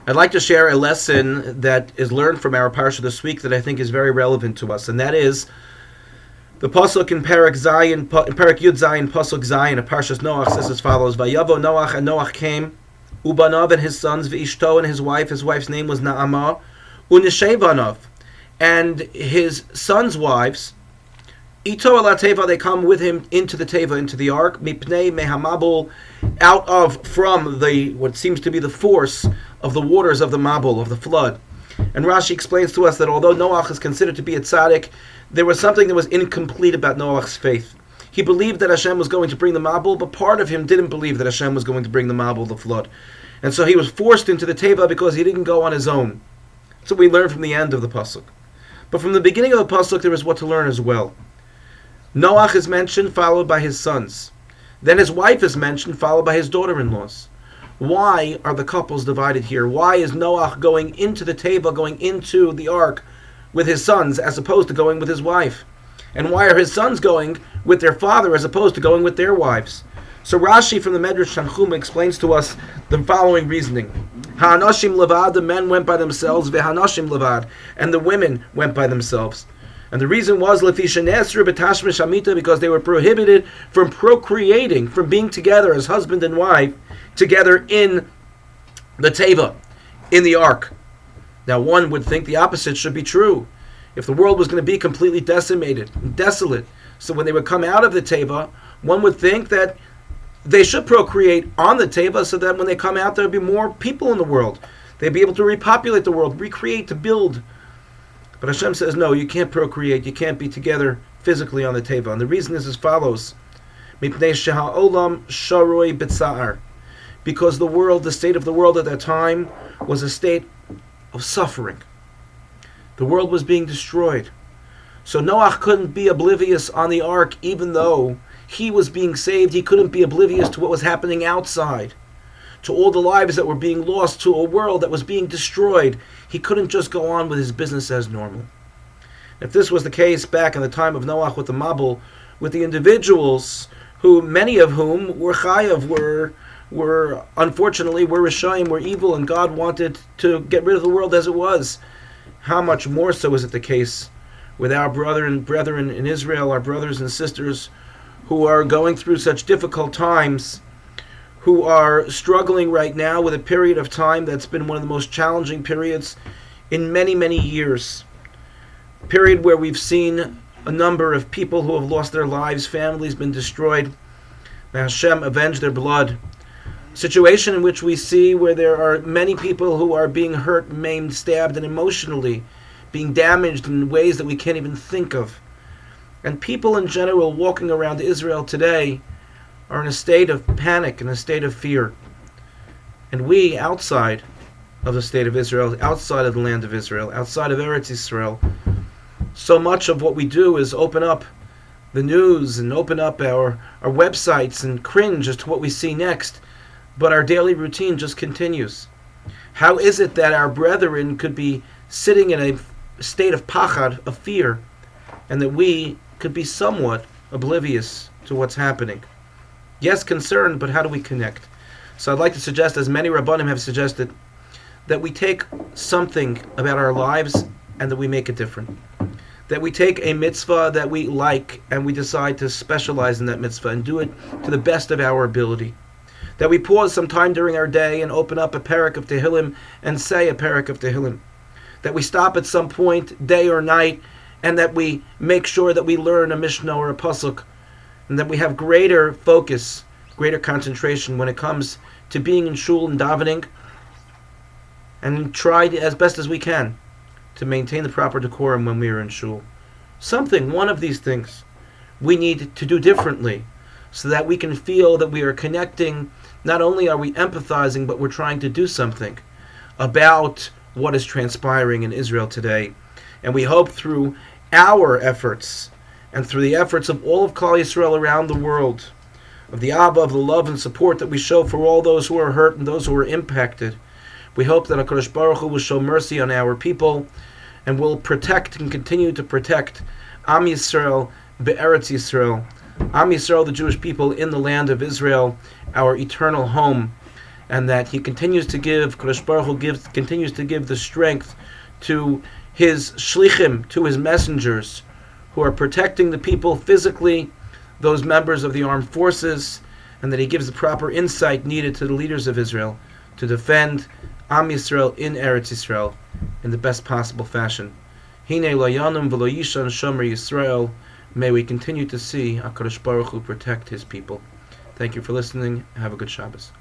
I'd like to share a lesson that is learned from our parsha this week that I think is very relevant to us, and that is the pasuk in Perek Yud Zayin, pasuk Zayin, of Parshas Noach says as follows: Vayavo Noach, and Noach came, Ubanav and his sons, V'ishto and his wife. His wife's name was Naamah, Unishevanav, and his sons' wives. Ito ala teva, they come with him into the teva, into the ark. Mipnei mehamabul, out of, from the, what seems to be the force of the waters of the Mabul, of the flood. And Rashi explains to us that although Noach is considered to be a tzaddik, there was something that was incomplete about Noach's faith. He believed that Hashem was going to bring the Mabul, but part of him didn't believe that Hashem was going to bring the Mabul, the flood. And so he was forced into the teva because he didn't go on his own. So we learn from the end of the pasuk. But from the beginning of the pasuk, there is what to learn as well. Noach is mentioned, followed by his sons. Then his wife is mentioned, followed by his daughter-in-laws. Why are the couples divided here? Why is Noach going into the teva, going into the ark with his sons, as opposed to going with his wife? And why are his sons going with their father, as opposed to going with their wives? So Rashi from the Medrash Tanchuma explains to us the following reasoning. Ha'anashim levad, the men went by themselves, ve'hanashim levad, and the women went by themselves. And the reason was because they were prohibited from procreating, from being together as husband and wife, together in the teva, in the ark. Now one would think the opposite should be true. If the world was going to be completely decimated, desolate, so when they would come out of the teva, one would think that they should procreate on the teva so that when they come out there would be more people in the world. They'd be able to repopulate the world, recreate, to build. But Hashem says, no, you can't procreate, you can't be together physically on the teva. And the reason is as follows. Because the world, the state of the world at that time, was a state of suffering. The world was being destroyed. So Noach couldn't be oblivious on the ark, even though he was being saved. He couldn't be oblivious to what was happening outside, to all the lives that were being lost, to a world that was being destroyed. He couldn't just go on with his business as normal. If this was the case back in the time of Noach with the Mabul, with the individuals who, many of whom were chayav, were unfortunately were Rishayim, were evil, and God wanted to get rid of the world as it was, how much more so is it the case with our brethren in Israel, our brothers and sisters who are going through such difficult times, who are struggling right now with a period of time that's been one of the most challenging periods in many, many years. A period where we've seen a number of people who have lost their lives, families been destroyed. May Hashem avenge their blood. A situation in which we see where there are many people who are being hurt, maimed, stabbed, and emotionally being damaged in ways that we can't even think of. And people in general walking around Israel today are in a state of panic, in a state of fear. And we, outside of the state of Israel, outside of the land of Israel, outside of Eretz Yisrael, so much of what we do is open up the news and open up our websites and cringe as to what we see next, but our daily routine just continues. How is it that our brethren could be sitting in a state of pachad, of fear, and that we could be somewhat oblivious to what's happening? Yes, concerned, but how do we connect? So I'd like to suggest, as many Rabbanim have suggested, that we take something about our lives and that we make it different. That we take a mitzvah that we like and we decide to specialize in that mitzvah and do it to the best of our ability. That we pause some time during our day and open up a parak of Tehillim and say a parak of Tehillim. That we stop at some point, day or night, and that we make sure that we learn a Mishnah or a Pasuk, and that we have greater focus, greater concentration when it comes to being in shul and davening, and try as best as we can to maintain the proper decorum when we are in shul. One of these things, we need to do differently so that we can feel that we are connecting. Not only are we empathizing, but we're trying to do something about what is transpiring in Israel today. And we hope through our efforts and through the efforts of all of Klal Yisrael around the world, of the Abba, of the love and support that we show for all those who are hurt and those who are impacted, we hope that HaKadosh Baruch Hu will show mercy on our people and will protect and continue to protect Am Yisrael, Be'eretz Yisrael, Am Yisrael, the Jewish people in the land of Israel, our eternal home, and that He continues to give, Kadosh Baruch Hu continues to give the strength to His shlichim, to His messengers, who are protecting the people physically, those members of the armed forces, and that He gives the proper insight needed to the leaders of Israel to defend Am Yisrael in Eretz Yisrael in the best possible fashion. Hine lo yanum v'lo yishan shomer Yisrael. May we continue to see HaKadosh Baruch Hu protect His people. Thank you for listening. Have a good Shabbos.